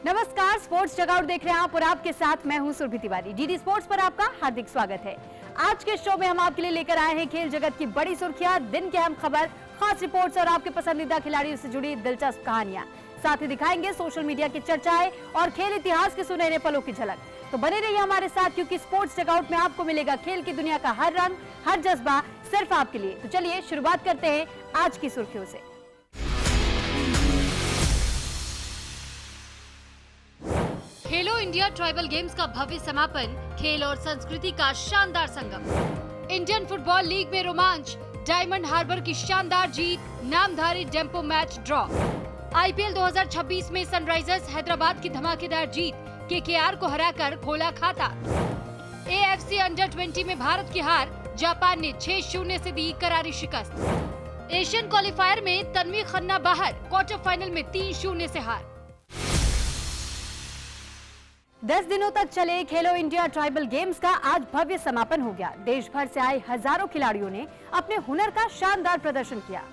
नमस्कार, स्पोर्ट्स जगआउट देख रहे हैं आप और आपके साथ मैं हूं सुरभि तिवारी। डीडी स्पोर्ट्स पर आपका हार्दिक स्वागत है। आज के शो में हम आपके लिए लेकर आए हैं खेल जगत की बड़ी सुर्खियां, दिन की अहम खबर, खास रिपोर्ट्स और आपके पसंदीदा खिलाड़ियों से जुड़ी दिलचस्प कहानियां। साथ ही दिखाएंगे सोशल मीडिया की चर्चाएं और खेल इतिहास के सुनहरे पलों की झलक। तो बने रहिए हमारे साथ, क्योंकि स्पोर्ट्स जगआउट में आपको मिलेगा खेल की दुनिया का हर रंग, हर जज्बा सिर्फ आपके लिए। तो चलिए शुरुआत करते हैं आज की सुर्खियों से। खेलो इंडिया ट्राइबल गेम्स का भव्य समापन, खेल और संस्कृति का शानदार संगम। इंडियन फुटबॉल लीग में रोमांच, डायमंड हार्बर की शानदार जीत, नामधारी डेम्पो मैच ड्रॉ। आईपीएल 2026 में सनराइजर्स हैदराबाद की धमाकेदार जीत, केकेआर को हराकर खोला खाता। एएफसी अंडर 20 में भारत की हार, जापान ने 6-0 से दी करारी शिकस्त। एशियन क्वालिफायर में तन्वी खन्ना बाहर, क्वार्टर फाइनल में 3-0 से हार। 10 दिनों तक चले खेलो इंडिया ट्राइबल गेम्स का आज भव्य समापन हो गया। देश भर से आए हजारों खिलाड़ियों ने अपने हुनर का शानदार प्रदर्शन किया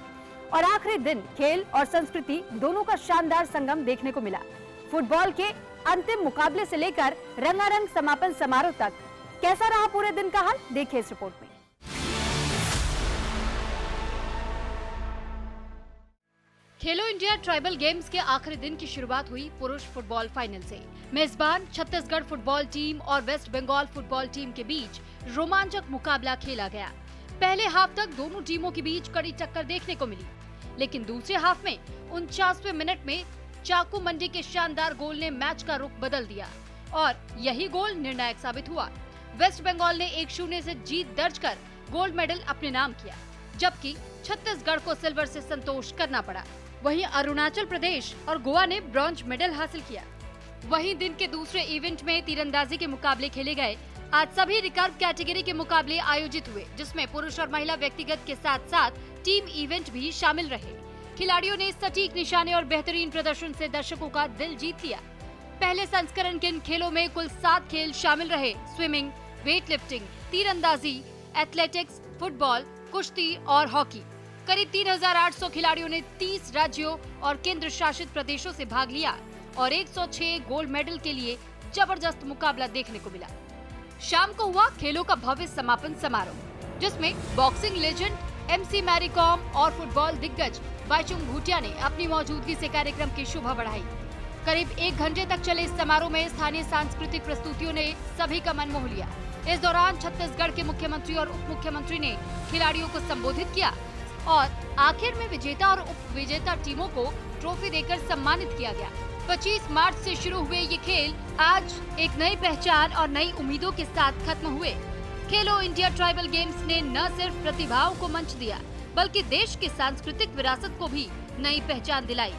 और आखिरी दिन खेल और संस्कृति दोनों का शानदार संगम देखने को मिला। फुटबॉल के अंतिम मुकाबले से लेकर रंगारंग समापन समारोह तक कैसा रहा पूरे दिन का हाल, देखिए इस रिपोर्ट में। खेलो इंडिया ट्राइबल गेम्स के आखिरी दिन की शुरुआत हुई पुरुष फुटबॉल फाइनल से। मेजबान छत्तीसगढ़ फुटबॉल टीम और वेस्ट बंगाल फुटबॉल टीम के बीच रोमांचक मुकाबला खेला गया। पहले हाफ तक दोनों टीमों के बीच कड़ी टक्कर देखने को मिली, लेकिन दूसरे हाफ में 49वें मिनट में चाकू मंडी के शानदार गोल ने मैच का रुख बदल दिया और यही गोल निर्णायक साबित हुआ। वेस्ट बंगाल ने 1-0 से जीत दर्ज कर गोल्ड मेडल अपने नाम किया, जबकि छत्तीसगढ़ को सिल्वर से संतोष करना पड़ा। वहीं अरुणाचल प्रदेश और गोवा ने ब्रॉन्ज मेडल हासिल किया। वहीं दिन के दूसरे इवेंट में तीरंदाजी के मुकाबले खेले गए। आज सभी रिकर्व कैटेगरी के मुकाबले आयोजित हुए, जिसमें पुरुष और महिला व्यक्तिगत के साथ साथ टीम इवेंट भी शामिल रहे। खिलाड़ियों ने सटीक निशाने और बेहतरीन प्रदर्शन से दर्शकों का दिल जीत लिया। पहले संस्करण के इन खेलों में कुल 7 खेल शामिल रहे: स्विमिंग, वेट लिफ्टिंग, तीरंदाजी, एथलेटिक्स, फुटबॉल, कुश्ती और हॉकी। करीब 3,800 खिलाड़ियों ने 30 राज्यों और केंद्र शासित प्रदेशों से भाग लिया और 106 गोल्ड मेडल के लिए जबरदस्त मुकाबला देखने को मिला। शाम को हुआ खेलों का भव्य समापन समारोह, जिसमें boxing legend MC Mary Kom और फुटबॉल दिग्गज बाइचुंग भूटिया ने अपनी मौजूदगी से कार्यक्रम की शोभा बढ़ाई। करीब 1 घंटे तक चले इस समारोह में स्थानीय सांस्कृतिक प्रस्तुतियों ने सभी का मन मोह लिया। इस दौरान छत्तीसगढ़ के मुख्यमंत्री और उप मुख्यमंत्री ने खिलाड़ियों को संबोधित किया और आखिर में विजेता और उप विजेता टीमों को ट्रॉफी देकर सम्मानित किया गया। 25 मार्च से शुरू हुए ये खेल आज एक नई पहचान और नई उम्मीदों के साथ खत्म हुए। खेलो इंडिया ट्राइबल गेम्स ने न सिर्फ प्रतिभाओं को मंच दिया, बल्कि देश की सांस्कृतिक विरासत को भी नई पहचान दिलाई।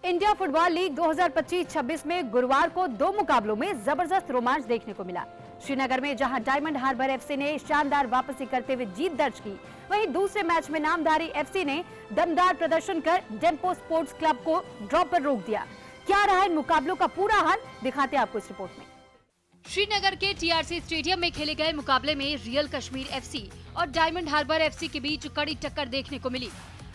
इंडिया फुटबॉल लीग 2025-26 में गुरुवार को 2 मुकाबलों में जबरदस्त रोमांच देखने को मिला। श्रीनगर में जहां डायमंड हार्बर एफसी ने शानदार वापसी करते हुए जीत दर्ज की, वहीं दूसरे मैच में नामधारी एफसी ने दमदार प्रदर्शन कर डेम्पो स्पोर्ट्स क्लब को ड्रॉ पर रोक दिया। क्या रहा इन मुकाबलों का पूरा हाल, दिखाते हैं आपको इस रिपोर्ट में। श्रीनगर के टीआरसी स्टेडियम में खेले गए मुकाबले में रियल कश्मीर एफसी और डायमंड हार्बर एफसी के बीच कड़ी टक्कर देखने को मिली।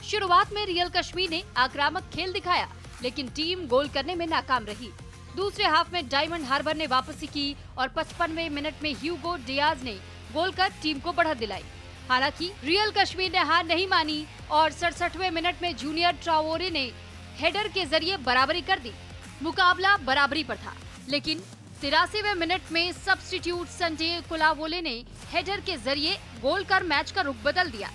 शुरुआत में रियल कश्मीर ने आक्रामक खेल दिखाया, लेकिन टीम गोल करने में नाकाम रही। दूसरे हाफ में डायमंड हार्बर ने वापसी की और 55वें मिनट में ह्यूगो डियाज ने गोल कर टीम को बढ़त दिलाई। हालांकि रियल कश्मीर ने हार नहीं मानी और 67वें मिनट में जूनियर ट्राओरे ने हेडर के जरिए बराबरी कर दी। मुकाबला बराबरी पर था, लेकिन 83वें मिनट में सब्स्टिट्यूट संजय कुलावोले ने हेडर के जरिए गोल कर मैच का रुख बदल दिया।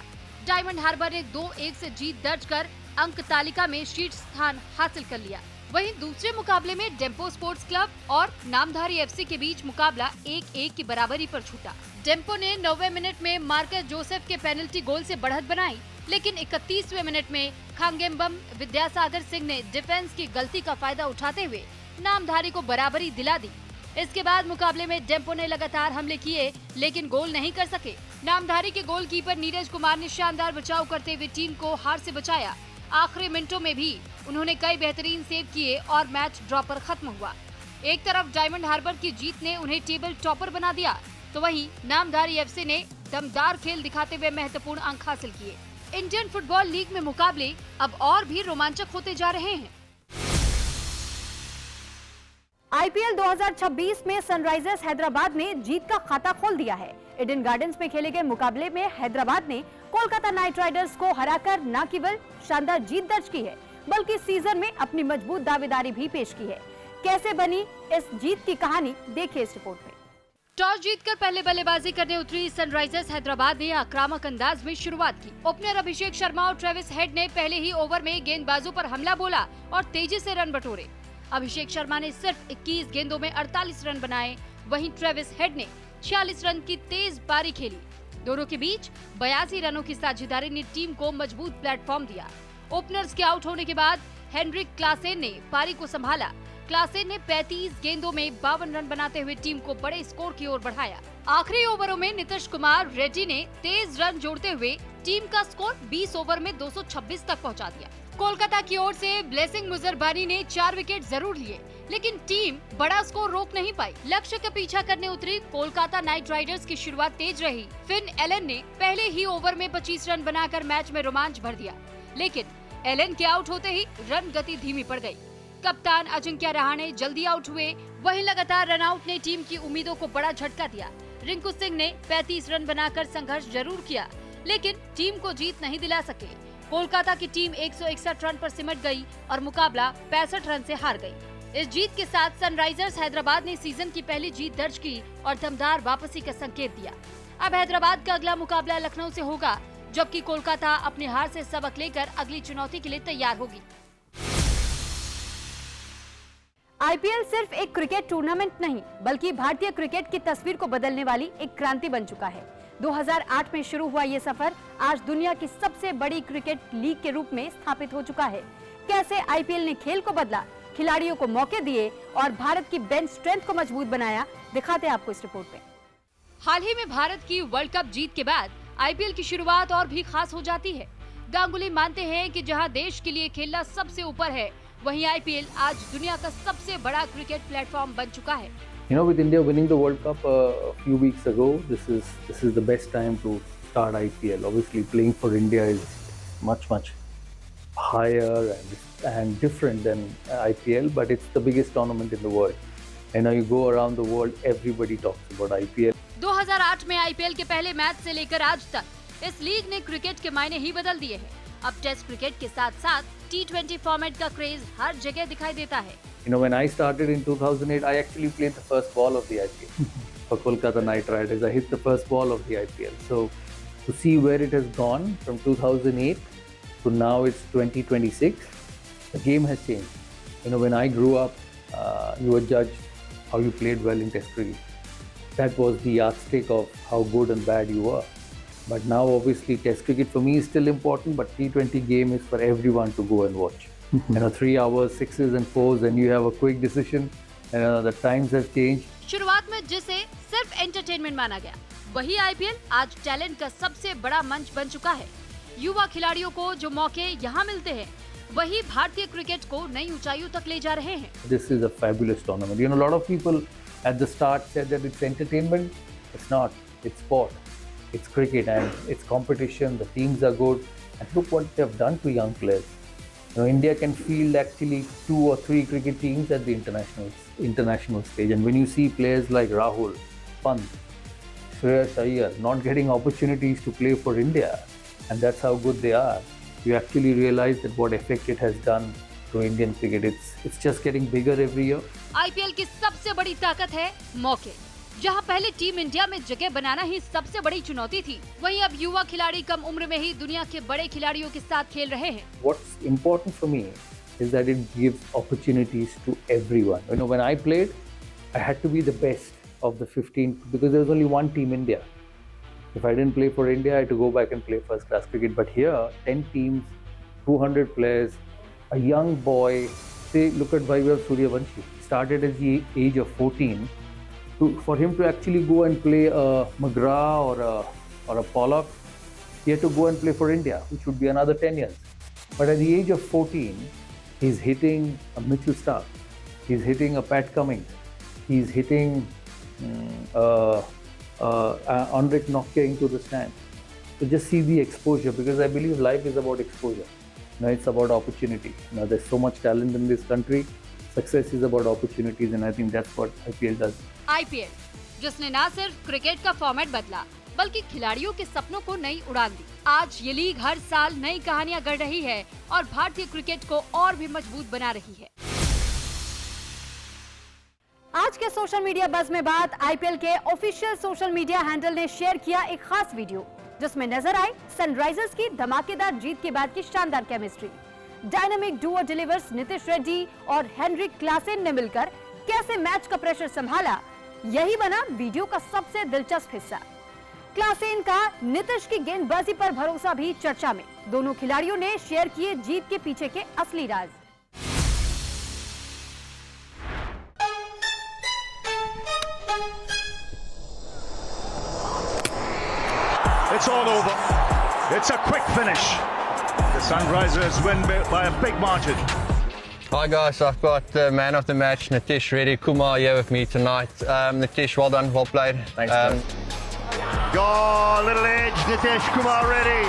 डायमंड हार्बर ने 2-1 से जीत दर्ज कर अंक तालिका में शीर्ष स्थान हासिल कर लिया। वहीं दूसरे मुकाबले में डेम्पो स्पोर्ट्स क्लब और नामधारी एफसी के बीच मुकाबला 1-1 की बराबरी पर छूटा। डेम्पो ने 90वें मिनट में मार्कस जोसेफ के पेनल्टी गोल से बढ़त बनाई, लेकिन 31वें मिनट में खांगेम्बम विद्यासागर सिंह ने डिफेंस की गलती का फायदा उठाते हुए नामधारी को बराबरी दिला दी। इसके बाद मुकाबले में डेम्पो ने लगातार हमले किए, लेकिन गोल नहीं कर सके। नामधारी के गोलकीपर नीरज कुमार ने शानदार बचाव करते हुए टीम को हार से बचाया। आखिरी मिनटों में भी उन्होंने कई बेहतरीन सेव किए और मैच ड्रॉ पर खत्म हुआ। एक तरफ डायमंड हार्बर की जीत ने उन्हें टेबल टॉपर बना दिया, तो वहीं नामधारी एफसी ने दमदार खेल दिखाते हुए महत्वपूर्ण अंक हासिल किए। इंडियन फुटबॉल लीग में मुकाबले अब और भी रोमांचक होते जा रहे हैं। आईपीएल 2026 में सनराइजर्स हैदराबाद ने जीत का खाता खोल दिया है। ईडन गार्डन्स में खेले गए मुकाबले में हैदराबाद ने कोलकाता नाइट राइडर्स को हराकर न केवल शानदार जीत दर्ज की है, बल्कि सीजन में अपनी मजबूत दावेदारी भी पेश की है। कैसे बनी इस जीत की कहानी, देखिए इस रिपोर्ट में। टॉस जीतकर पहले बल्लेबाजी करने उतरी सनराइजर्स हैदराबाद ने आक्रामक अंदाज में शुरुआत की। ओपनर अभिषेक शर्मा और ट्रेविस हेड ने पहले ही ओवर में गेंदबाजों पर हमला बोला और तेजी से रन बटोरे। अभिषेक शर्मा ने सिर्फ 21 गेंदों में 48 रन बनाए, वहीं ट्रेविस हेड ने 46 रन की तेज पारी खेली। दोनों के बीच 82 रनों की साझेदारी ने टीम को मजबूत प्लेटफॉर्म दिया। ओपनर्स के आउट होने के बाद हेनरिक क्लासेन ने पारी को संभाला। क्लासेन ने 35 गेंदों में 52 रन बनाते हुए टीम को बड़े स्कोर की ओर बढ़ाया। आखिरी ओवरों में नीतीश कुमार रेड्डी ने तेज रन जोड़ते हुए टीम का स्कोर 20 ओवर में 226 तक पहुंचा दिया। कोलकाता की ओर से ब्लेसिंग मुजरबानी ने 4 विकेट जरूर लिए, लेकिन टीम बड़ा स्कोर रोक नहीं पाई। लक्ष्य का पीछा करने उतरी कोलकाता नाइट राइडर्स की शुरुआत तेज रही। फिन एलन ने पहले ही ओवर में 25 रन बनाकर मैच में रोमांच भर दिया, लेकिन एलन के आउट होते ही रन गति धीमी पड़ गई। कप्तान अजिंक्य रहाणे जल्दी आउट हुए, वहीं लगातार रन आउट ने टीम की उम्मीदों को बड़ा झटका दिया। रिंकू सिंह ने 35 रन बनाकर संघर्ष जरूर किया, लेकिन टीम को जीत नहीं दिला सके। कोलकाता की टीम 161 रन पर सिमट गई और मुकाबला 65 रन से हार गई। इस जीत के साथ सनराइजर्स हैदराबाद ने सीजन की पहली जीत दर्ज की और दमदार वापसी का संकेत दिया। अब हैदराबाद का अगला मुकाबला लखनऊ से होगा, जबकि कोलकाता अपनी हार से सबक लेकर अगली चुनौती के लिए तैयार होगी। आईपीएल सिर्फ एक क्रिकेट टूर्नामेंट नहीं, बल्कि भारतीय क्रिकेट की तस्वीर को बदलने वाली एक क्रांति बन चुका है। 2008 में शुरू हुआ ये सफर आज दुनिया की सबसे बड़ी क्रिकेट लीग के रूप में स्थापित हो चुका है। कैसे आईपीएल ने खेल को बदला, खिलाड़ियों को मौके दिए और भारत की बेंच स्ट्रेंथ को मजबूत बनाया, दिखाते हैं आपको इस रिपोर्ट में। हाल ही में भारत की वर्ल्ड कप जीत के बाद आईपीएल की शुरुआत और भी खास हो जाती है। गांगुली मानते हैं कि जहां देश के लिए खेलना सबसे ऊपर है, वहीं आईपीएल आज दुनिया का सबसे बड़ा क्रिकेट प्लेटफॉर्म बन चुका है। You know, with India winning the World Cup a few weeks ago, this is the best time to start IPL. Obviously, playing for India is much higher and different than IPL, but it's the biggest tournament in the world. And now you go around the world, everybody talks about IPL. 2008 में IPL के पहले match से लेकर आज तक इस league ने cricket के मायने ही बदल दिए हैं। अब टेस्ट क्रिकेट के साथ साथ T20 फॉर्मेट का क्रेज हर जगह दिखाई देता है। You know, when I started in 2008, I actually played the first ball of the IPL for Kolkata Knight Riders. I hit the first ball of the IPL. So to see where it has gone from 2008 to now it's 2026, the game has changed. You know, when I grew up, you were judged how you played well in Test cricket. That was the yardstick of how good and bad you were. But now, obviously, Test cricket for me is still important, but T20 game is for everyone to go and watch. You know, 3 hours, 6s and 4s, and you have a quick decision. The times have changed. शुरुआत में जिसे सिर्फ entertainment माना गया, वही IPL आज talent का सबसे बड़ा मंच बन चुका है। युवा खिलाड़ियों को जो मौके यहाँ मिलते हैं, वही भारतीय क्रिकेट को नई ऊंचाइयों तक ले जा रहे हैं। This is a fabulous tournament. You know, a lot of people at the start said that it's entertainment. It's not. It's sport. It's cricket and it's competition. The teams are good. And look what they've done to young players. You know, India can field actually 2 or 3 cricket teams at the international stage. And when you see players like Rahul, Pant, Shreyas Iyer not getting opportunities to play for India, and that's how good they are, you actually realize that what effect it has done to Indian cricket. It's just getting bigger every year. IPL की सबसे बड़ी ताकत है मौके। जहां पहले team India में जगह बनाना ही सबसे बड़ी चुनौती थी, वहीं अब युवा खिलाड़ी कम उम्र में ही दुनिया के बड़े खिलाड़ियों के साथ खेल रहे हैं। What's important for me is that it gives opportunities to everyone. You know, when I played, I had to be the best of the 15 because there was only one team India. If I didn't play for India, I had to go back and play first class cricket. But here, 10 teams, 200 players, a young boy. Say, look at Vaibhav Suryavanshi. Started at the age of 14. For him to actually go and play a McGrath or a Pollock, he had to go and play for India, which would be another 10 years. But at the age of 14, he's hitting a Mitchell Starc, he's hitting a Pat Cummins, he's hitting Andrik Nokia into the stand. So just see the exposure, because I believe life is about exposure. It's about opportunity. There's so much talent in this country. Success is about opportunities, and I think that's what IPL does. IPL, जिसने न सिर्फ cricket का format बदला बल्कि खिलाड़ियों के सपनों को नई उड़ान दी। आज ये लीग हर साल नई कहानियां गढ़ रही है और भारतीय क्रिकेट को और भी मजबूत बना रही है। आज के सोशल मीडिया बज़ में बात आईपीएल के ऑफिशियल सोशल मीडिया हैंडल ने शेयर किया एक खास वीडियो, जिसमें नजर आई सनराइजर्स की धमाकेदार जीत के बाद की शानदार chemistry. Dynamic Duo delivers Nitish Reddy और हेनरिक क्लासेन ने मिलकर कैसे मैच का प्रेशर संभाला, यही बना वीडियो का सबसे दिलचस्प हिस्सा। क्लासेन का नीतीश की गेंदबाजी पर भरोसा भी चर्चा में। दोनों खिलाड़ियों ने शेयर किए जीत के पीछे के असली राज। It's all over. It's a quick finish. The Sunrisers win by a big margin. Hi guys, I've got the man of the match, Nitish Reddy Kumar, here with me tonight. Nitish, well done, well played. Thanks, Go, little edge, Nitish Kumar Reddy.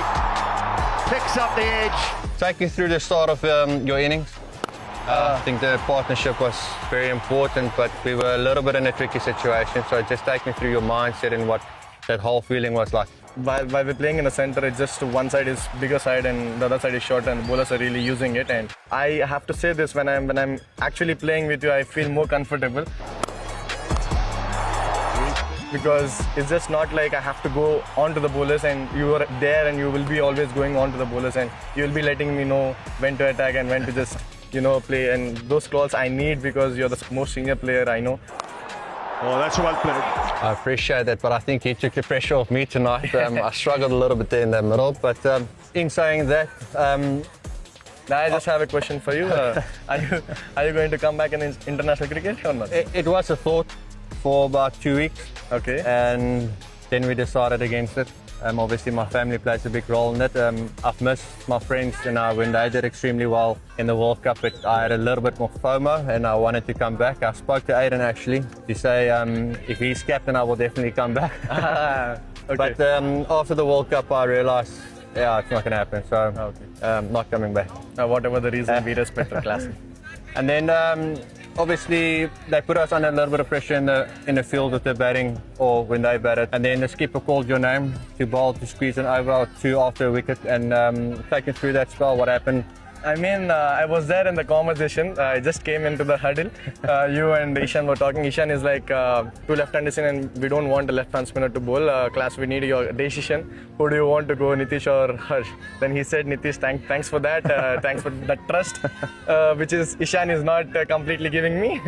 Picks up the edge. Take me through the start of your innings. I think the partnership was very important, but we were a little bit in a tricky situation. So just take me through your mindset and what that whole feeling was like. While we're playing in the center, it's just one side is bigger side and the other side is short, and bowlers are really using it. And I have to say this, when I'm actually playing with you, I feel more comfortable, because it's just not like I have to go on to the bowlers and you are there and you will be always going on to the bowlers and you will be letting me know when to attack and when to just play. And those calls I need, because you're the most senior player I know. Oh, that's well played. I appreciate that, but I think he took the pressure off me tonight. I struggled a little bit there in the middle, but in saying that, I just have a question for you. Are you going to come back in international cricket or not? it was a thought for about 2 weeks. Okay. And then we decided against it. Obviously, my family plays a big role in it. I've missed my friends, when they did extremely well in the World Cup. I had a little bit more FOMO, and I wanted to come back. I spoke to Aiden actually to say if he's captain, I will definitely come back. Okay. But after the World Cup, I realised, it's not going to happen. So not coming back. Whatever the reason, we respect the classic. And then obviously they put us under a little bit of pressure in the field with the batting, or when they batted. And then the skipper called your name to bowl, to squeeze an over or two after a wicket. And taking through that spell, what happened? I was there in the conversation. I just came into the huddle. You and Ishan were talking. Ishan is like two left-handers in, and we don't want a left-hand spinner to bowl. Class, we need your decision. Who do you want to go, Nitish or Harsh? Then he said, Nitish, thanks for that. Thanks for that trust, which is Ishan is not completely giving me.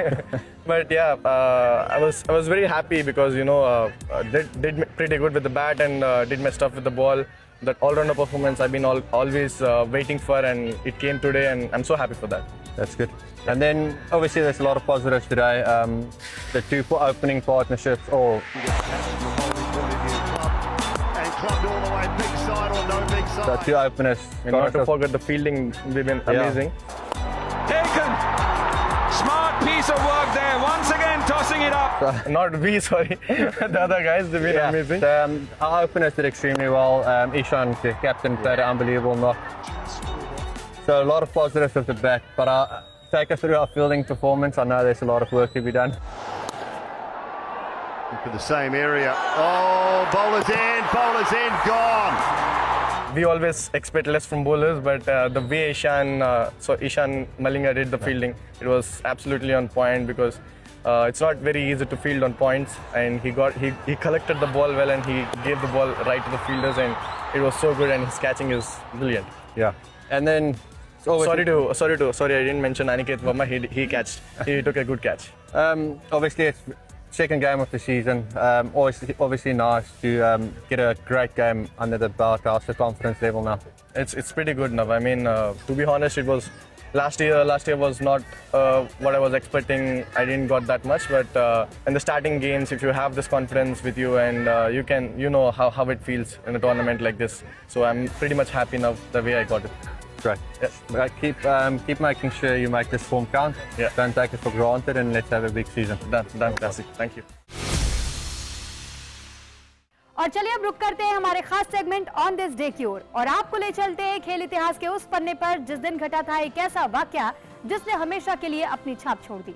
But yeah, I was very happy because did pretty good with the bat and did my stuff with the ball. That all-rounder performance I've been always waiting for, and it came today, and I'm so happy for that. That's good. And then obviously there's a lot of positives today. The two opening partnerships, And clubbed all the way, big side or no big side. the two openers. And not to forget the fielding, they've been amazing. Taken. Smart piece of work there. Once again, tossing it up. Not we, sorry. The other guys, they've been amazing. Our openers did extremely well. Ishan, the captain, played an unbelievable knock. So a lot of positives with the bat, but take us through our fielding performance. I know there's a lot of work to be done. Into the same area. Oh, bowler's in, gone. We always expect less from bowlers, but the way Ishan Malinga did the fielding, it was absolutely on point, because it's not very easy to field on points, and he collected the ball well, and he gave the ball right to the fielders, and it was so good, and his catching is brilliant. Yeah. And then Sorry, I didn't mention Aniket Verma. He took a good catch. Obviously, it's second game of the season. Obviously nice to get a great game under the belt. How's the confidence level now? It's pretty good now. To be honest, it was last year was not what I was expecting. I didn't got that much, but in the starting games, if you have this confidence with you, and you know how it feels in a tournament like this. So I'm pretty much happy now the way I got it. Great. Yes. Keep making sure you make this form count. Yeah. Don't take it for granted, and let's have a big season. Done, classic. Thank you. और चलिए अब रुक करते हैं हमारे खास segment on this day की ओर और आपको ले चलते हैं खेल इतिहास के उस पन्ने पर जिस दिन घटा था एक ऐसा वाकया जिसने हमेशा के लिए अपनी छाप छोड़ दी।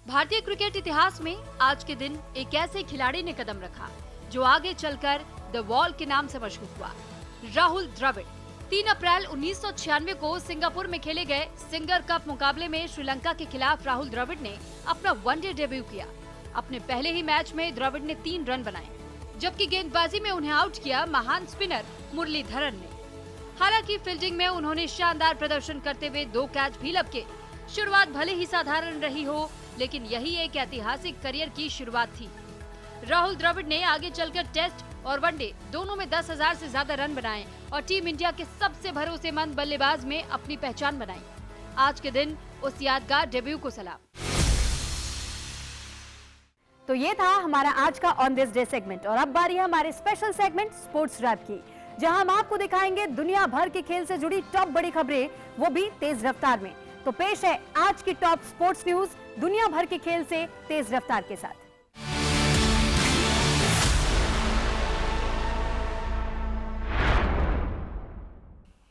भारतीय क्रिकेट इतिहास में आज के दिन एक ऐसे खिलाड़ी ने कदम रखा जो आगे चलकर द वॉल के नाम से मशहूर हुआ। राहुल द्रविड़ 3 अप्रैल 1996 को सिंगापुर में खेले गए सिंगर कप मुकाबले में श्रीलंका के खिलाफ राहुल द्रविड़ ने अपना वनडे डेब्यू किया। अपने पहले ही मैच में द्रविड़ ने 3 रन बनाए, जबकि गेंदबाजी में उन्हें आउट किया महान स्पिनर मुरलीधरन ने। हालांकि फील्डिंग में उन्होंने शानदार प्रदर्शन करते हुए 2 कैच भी लपके। शुरुआत भले ही साधारण रही हो, लेकिन यही एक ऐतिहासिक करियर की शुरुआत थी। राहुल द्रविड़ ने आगे चलकर टेस्ट और वनडे दोनों में 10,000 से ज्यादा रन बनाए और टीम इंडिया के सबसे भरोसेमंद बल्लेबाज में अपनी पहचान बनाई। आज के दिन उस यादगार डेब्यू को सलाम। तो ये था हमारा आज का ऑन दिस डे सेगमेंट और अब बारी है हमारे स्पेशल सेगमेंट स्पोर्ट्स रैप की, जहां हम आपको दिखाएंगे दुनिया भर के खेल से जुड़ी टॉप बड़ी खबरें, वो भी तेज रफ्तार में। तो पेश है आज की टॉप स्पोर्ट्स न्यूज दुनिया भर के खेल से तेज रफ्तार के साथ।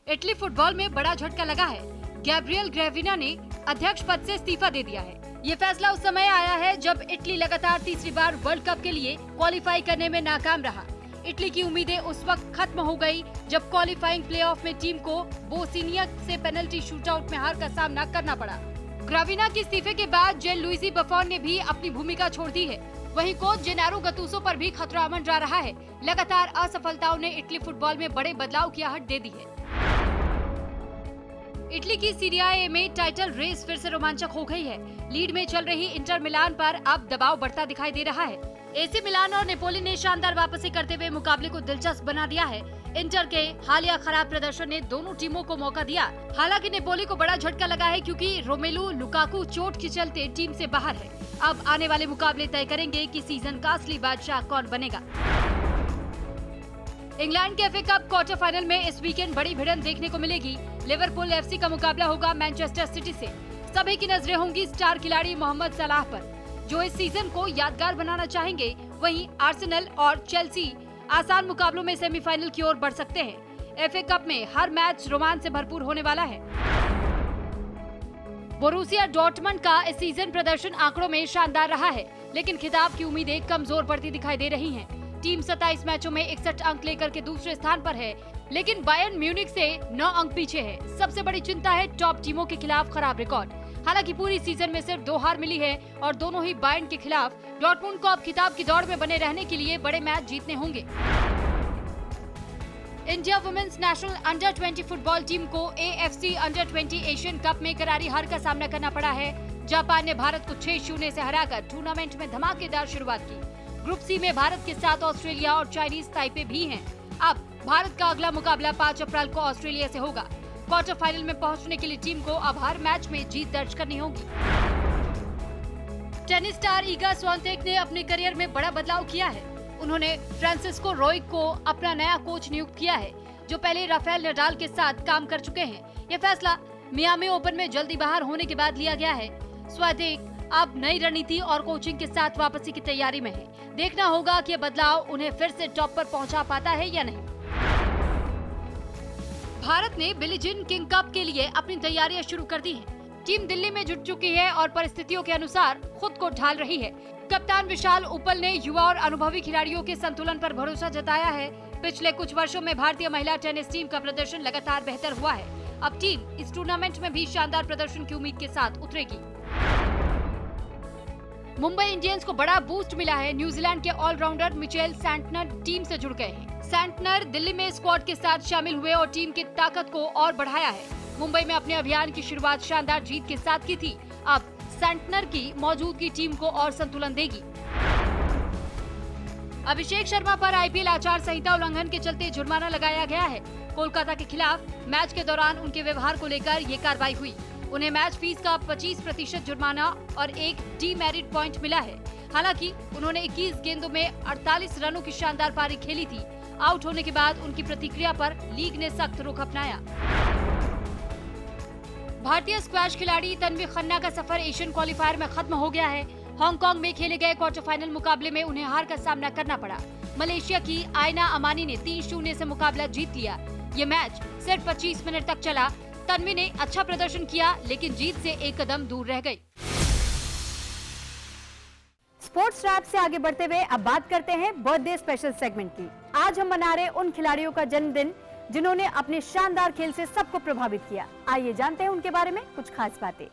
इटली फुटबॉल में बड़ा झटका लगा है। गैब्रियल ग्रेविना ने अध्यक्ष पद से इस्तीफा दे दिया है। ये फैसला उस समय आया है जब इटली लगातार तीसरी बार वर्ल्ड कप के लिए क्वालिफाई करने में नाकाम रहा। इटली की उम्मीदें उस वक्त खत्म हो गई जब क्वालिफाइंग प्लेऑफ में टीम को बोस्निया से पेनल्टी शूटआउट में हार का सामना करना पड़ा। ग्रेविना के इस्तीफे के बाद जेन लुइसी बफॉन ने भी अपनी भूमिका छोड़ दी है। वहीं कोच जेनारो गतुसो पर भी खतरा मंडरा रहा है। लगातार असफलताओं ने इटली फुटबॉल में बड़े बदलाव की आहट दे दी है। इटली की सीरिया ए में टाइटल रेस फिर से रोमांचक हो गई है। लीड में चल रही इंटर मिलान पर अब दबाव बढ़ता दिखाई दे रहा है। एसी मिलान और नेपोली ने शानदार वापसी करते हुए मुकाबले को दिलचस्प बना दिया है। इंटर के हालिया खराब प्रदर्शन ने दोनों टीमों को मौका दिया। हालांकि नेपोली को बड़ा झटका लगा है क्योंकि रोमेलू लुकाकू चोट के चलते टीम से बाहर है। अब आने वाले मुकाबले तय करेंगे कि सीजन का असली बादशाह कौन बनेगा। इंग्लैंड के एफए कप क्वार्टर फाइनल में इस वीकेंड बड़ी भिड़ंत देखने को मिलेगी। लिवरपूल एफसी का मुकाबला होगा मैनचेस्टर सिटी से। सभी की नजरें होंगी स्टार खिलाड़ी मोहम्मद सलाह पर, जो इस सीजन को यादगार बनाना चाहेंगे। वहीं आर्सेनल और चेल्सी आसान मुकाबलों में सेमीफाइनल की ओर बढ़ सकते हैं। एफए कप में हर मैच रोमांच से भरपूर होने वाला है। बोरुसिया डॉर्टमंड का इस सीजन प्रदर्शन आंकड़ों में शानदार रहा है, लेकिन खिताब की उम्मीदें कमजोर पड़ती दिखाई दे रही हैं। टीम 27 मैचों में 61 अंक लेकर के दूसरे स्थान पर है, लेकिन बायर्न म्यूनिख से 9 अंक पीछे है। सबसे बड़ी चिंता है टॉप टीमों के खिलाफ खराब रिकॉर्ड। हालांकि पूरी सीजन में सिर्फ 2 हार मिली है और दोनों ही बायर्न के खिलाफ। डॉर्टमुंड को अब खिताब की दौड़ में बने रहने के लिए बड़े मैच जीतने होंगे। India women's national under 20 football team को AFC अंडर 20 एशियन कप में करारी हार का सामना करना पड़ा है। जापान ने भारत को 6-0 से हराकर टूर्नामेंट में धमाकेदार शुरुआत की। ग्रुप सी में भारत के साथ ऑस्ट्रेलिया और चाइनीज ताइपे भी हैं। अब भारत का अगला मुकाबला 5 अप्रैल को ऑस्ट्रेलिया से होगा। क्वार्टर फाइनल में पहुंचने के लिए टीम को अब हर मैच में जीत दर्ज करनी होगी। टेनिस स्टार ईगा स्वांतेक ने अपने करियर में बड़ा बदलाव किया है। उन्होंने फ्रांसिस्को रोइक को अपना नया कोच नियुक्त किया है, जो पहले राफेल नडाल के साथ काम कर चुके हैं। यह फैसला मियामी ओपन में जल्दी बाहर होने के बाद लिया गया है। स्वांतेक अब नई रणनीति और कोचिंग के साथ वापसी की तैयारी में है। देखना होगा कि यह बदलाव उन्हें फिर से टॉप पर पहुंचा पाता है या नहीं। भारत ने बिली जीन किंग कप के लिए अपनी तैयारियां शुरू कर दी हैं। टीम दिल्ली में जुट चुकी है और परिस्थितियों के अनुसार खुद को ढाल रही है। कप्तान विशाल उपल ने युवा और अनुभवी खिलाड़ियों के संतुलन पर भरोसा जताया है। पिछले कुछ वर्षों में भारतीय महिला टेनिस टीम का प्रदर्शन लगातार बेहतर हुआ है। अब टीम इस टूर्नामेंट में भी शानदार प्रदर्शन की उम्मीद के साथ उतरेगी। मुंबई इंडियंस को बड़ा बूस्ट मिला है। न्यूजीलैंड के ऑलराउंडर मिचेल सैंटनर टीम से जुड़ गए हैं। सैंटनर दिल्ली में स्क्वाड के साथ शामिल हुए और टीम की ताकत को और बढ़ाया है। मुंबई में अपने अभियान की शुरुआत शानदार जीत के साथ की थी। अब सैंटनर की मौजूदगी टीम को और संतुलन देगी। अभिषेक शर्मा पर आईपीएल आचार संहिता उल्लंघन के चलते जुर्माना लगाया गया है। कोलकाता के खिलाफ मैच के दौरान उनके व्यवहार को लेकर ये कार्रवाई हुई। उन्हें मैच फीस का 25% जुर्माना और 1 डीमेरिट पॉइंट मिला है। हालांकि उन्होंने 21 गेंदों में 48 रनों की शानदार पारी खेली थी। आउट होने के बाद उनकी प्रतिक्रिया पर लीग ने सख्त रुख अपनाया। भारतीय स्क्वैश खिलाड़ी तन्वी खन्ना का सफर एशियन क्वालीफायर में खत्म हो गया है। हांगकांग में खेले गए क्वार्टर फाइनल मुकाबले में उन्हें हार का सामना करना पड़ा। मलेशिया की आयना अमानी ने 3-0 से मुकाबला जीत लिया। ये मैच सिर्फ 25 मिनट तक चला। तन्वी ने अच्छा प्रदर्शन किया, लेकिन जीत से एक कदम दूर रह गई। स्पोर्ट्स रैप से आगे बढ़ते हुए अब बात करते हैं बर्थडे स्पेशल सेगमेंट की। आज हम मना रहे उन खिलाड़ियों का जन्मदिन जिन्होंने अपने शानदार खेल से सबको प्रभावित किया। आइए जानते हैं उनके बारे में कुछ खास बातें।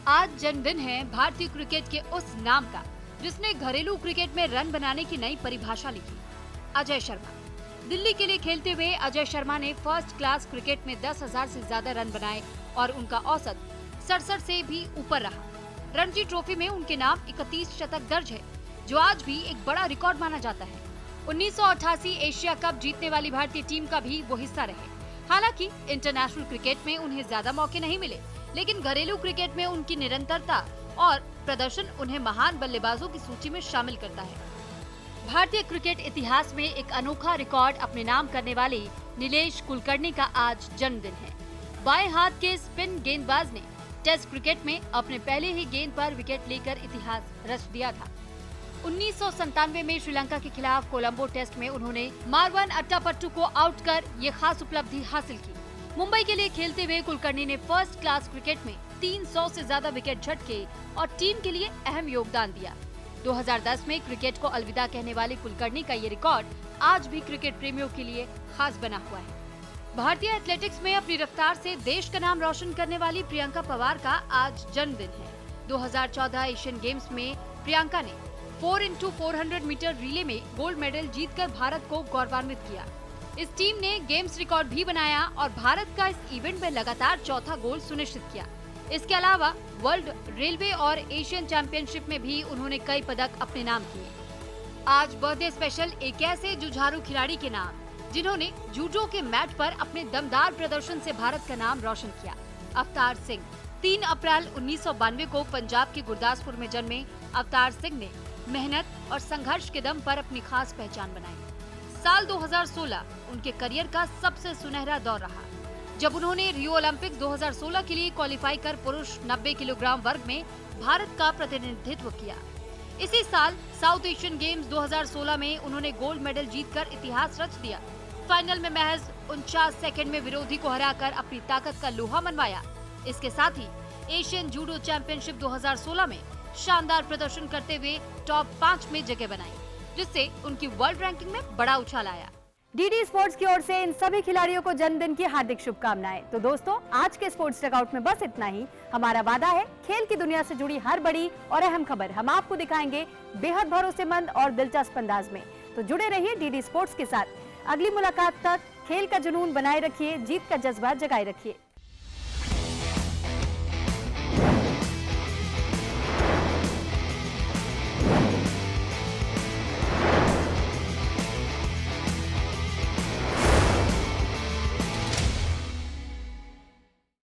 आज जन्मदिन है भारतीय क्रिकेट के उस नाम का जिसने घरेलू क्रिकेट में रन बनाने की नई परिभाषा लिखी, अजय शर्मा। दिल्ली के लिए खेलते हुए अजय शर्मा ने फर्स्ट क्लास क्रिकेट में 10,000 से ज्यादा रन बनाए और उनका औसत 67 से भी ऊपर रहा। रणजी ट्रॉफी में उनके नाम 31 शतक दर्ज है, जो आज भी एक बड़ा रिकॉर्ड माना जाता है। 1988 एशिया कप जीतने वाली भारतीय टीम का भी वो हिस्सा रहे। हालांकि इंटरनेशनल क्रिकेट में उन्हें ज्यादा मौके नहीं मिले, लेकिन घरेलू क्रिकेट में उनकी निरंतरता और प्रदर्शन उन्हें महान बल्लेबाजों की सूची में शामिल करता है। भारतीय क्रिकेट इतिहास में एक अनोखा रिकॉर्ड अपने नाम करने वाले नीलेश कुलकर्णी का आज जन्मदिन है। बाएं हाथ के स्पिन गेंदबाज ने टेस्ट क्रिकेट में अपने पहले ही गेंद पर विकेट लेकर इतिहास रच दिया था। 1997 में श्रीलंका के खिलाफ कोलंबो टेस्ट में उन्होंने मारवन अट्टापट्टू को आउट कर ये खास उपलब्धि हासिल की। मुंबई के लिए खेलते हुए कुलकर्णी ने फर्स्ट क्लास क्रिकेट में 300 से ज्यादा विकेट झटके और टीम के लिए अहम योगदान दिया। 2010 में क्रिकेट को अलविदा कहने वाले कुलकर्णी का ये रिकॉर्ड आज भी क्रिकेट प्रेमियों के लिए खास बना हुआ है। भारतीय एथलेटिक्स में अपनी रफ्तार से देश का नाम रोशन करने वाली प्रियंका पवार का आज जन्मदिन है। 2014 एशियन गेम्स में प्रियंका ने 4x400 मीटर रिले में गोल्ड मेडल जीतकर भारत को गौरवान्वित किया। इस टीम ने गेम्स रिकॉर्ड भी बनाया और भारत का इस इवेंट में लगातार चौथा गोल्ड सुनिश्चित किया। इसके अलावा वर्ल्ड रेलवे और एशियन चैंपियनशिप में भी उन्होंने कई पदक अपने नाम किए। आज बर्थडे स्पेशल एक ऐसे जुझारू खिलाड़ी के नाम जिन्होंने जूडो के मैट पर अपने दमदार प्रदर्शन से भारत का नाम रोशन किया। अवतार सिंह। 3 अप्रैल 1992 को पंजाब के गुरदासपुर में जन्मे अवतार सिंह ने मेहनत और संघर्ष के दम पर अपनी खास पहचान बनाई। साल 2016 उनके करियर का सबसे सुनहरा दौर रहा, जब उन्होंने रियो ओलंपिक्स 2016 के लिए क्वालिफाई कर पुरुष 90 किलोग्राम वर्ग में भारत का प्रतिनिधित्व किया। इसी साल साउथ एशियन गेम्स 2016 में उन्होंने गोल्ड मेडल जीतकर इतिहास रच दिया। फाइनल में महज 49 सेकंड में विरोधी को हराकर अपनी ताकत का लोहा मनवाया। इसके साथ ही एशियन जूडो चैंपियनशिप 2016 में शानदार प्रदर्शन करते हुए टॉप 5 में जगह बनाई, जिससे उनकी वर्ल्ड रैंकिंग में बड़ा उछाल आया। डीडी स्पोर्ट्स की ओर से इन सभी खिलाड़ियों को जन्मदिन की हार्दिक शुभकामनाएं। तो दोस्तों, आज के स्पोर्ट्स टकआउट में बस इतना ही। हमारा वादा है खेल की दुनिया से जुड़ी हर बड़ी और अहम खबर हम आपको दिखाएंगे बेहद भरोसेमंद और दिलचस्प अंदाज में। तो जुड़े रहिए डीडी स्पोर्ट्स के साथ। अगली मुलाकात तक खेल का जुनून बनाए रखिए, जीत का जज्बा जगाए रखिए।